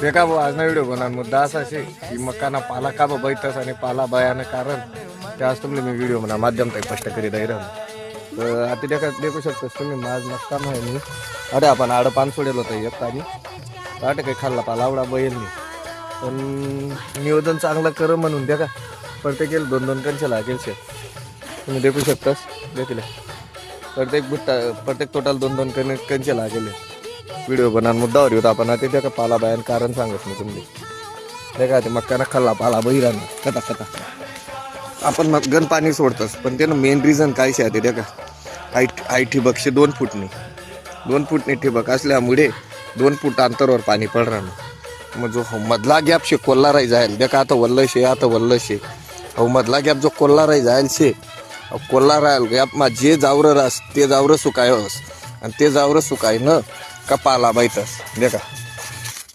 देखा भाऊ आज व्हिडिओ बनवणार मुद्दा असा शे की मकाना पाला का बैठस आणि पाला बयानं कारण ते आज तुम्ही मी व्हिडिओ म्हणा माध्यम ते स्पष्ट करीत आहे तर आता देखू शकतोस तुम्ही माझ नसता नाही मी अरे आपण आड पान सोडेल होतं एक पाणी ताट काही खाल्ला पाला आवडा बैल नाही पण नियोजन चांगलं कर म्हणून द्या का प्रत्येक दोन दोन कंचे लागेल शे तुम्ही देखू शकतास देखील प्रत्येक टोटल दोन दोन कंचे लागेल व्हिडिओ बनवून मुद्दावर येतो आपण आता त्या पाला बायान कारण सांगत नाही तुम्ही देखा ते मक्काना खाल्ला पाला बहिराना कथा कथा आपण मग गण पाणी सोडतोस पण त्यानं मेन रिझन काय शे त्या का आई ठिबकशे 2 फूटनी ठिबक असल्यामुळे 2 फूट अंतरावर पाणी पडणार मग जो मधला गॅप शे कोल्ला राही जाईल देखा आता वल्ल शे अहो मधला गॅप जो कोल्ला राही जाईल शे कोल्ला राहील गॅप मा जे जावरं रास ते जावरं सुकायस आणि ते जावरं सुकाय न का पाला बायतस देखा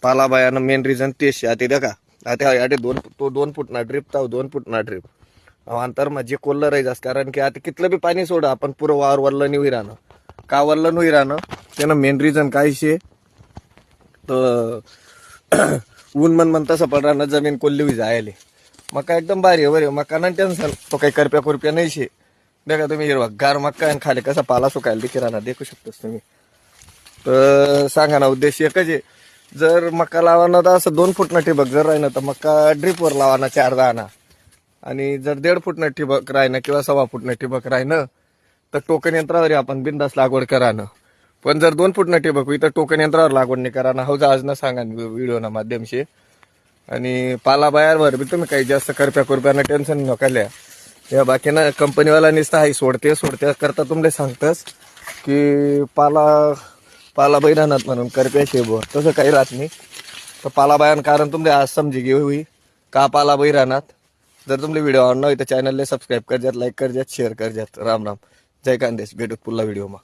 पाला बायानं मेन रिझन तेच शे आता देखा आता अटे 2 फूटना ड्रिप ताव 2 फूटना ड्रिप अंतर मग जे कोल्लं राही जास कारण की आता कितलं बी पाणी सोडा आपण पुरं वावर वल्लं नाही राहणं का वल्लं नाही राहणं त्यानं मेन रिझन काय शे तर ऊन मन तसं पडणार जमीन कोल्ली जायले मका एकदम भारी आहे बरे मका ना टेन्शन तो काही करप्या नाही शे देखा तुम्ही हिरवा गार मक्का आणि खाली कसा पाला सुकायला देखील राहणार देखू शकतोस तुम्ही तर सांगा ना उद्देश एकच आहे जर मका लावाना तर असं 2 फूटनं ठिबक जर राहिना तर मका ड्रिपवर लावाना 4 दाना आणि जर 1.5 फूटनं ठिबक राहिना किंवा 1.25 फूटनं ठिबक राहिनं तर टोकन यंत्रावर आपण बिंदास लागवड करानं पण जर 2 फूटनं ठिबक होई तर टोकन यंत्रावर लागवड नाही कराना हो आज ना सांगा व्हिडिओ ना माध्यमशी आणि पाला बायावर बी तुम्ही काही जास्त करप्यानं टेन्शन नकाल्या या बाकीनं कंपनीवाला नुसतं हाई सोडते करता तुमले सांगतस की पाला बैरानात म्हणून करप्या शेबो तसं काही राहत नाही तर पाला बायान कारण तुमले आज समजी घे होई का पाला बैरानात जर तुमले व्हिडिओ आवडला तर चॅनलला सबस्क्राईब कर जात लाईक कर जात शेअर कर जात राम राम जय कांदेश भेटू पुढला व्हिडिओ मा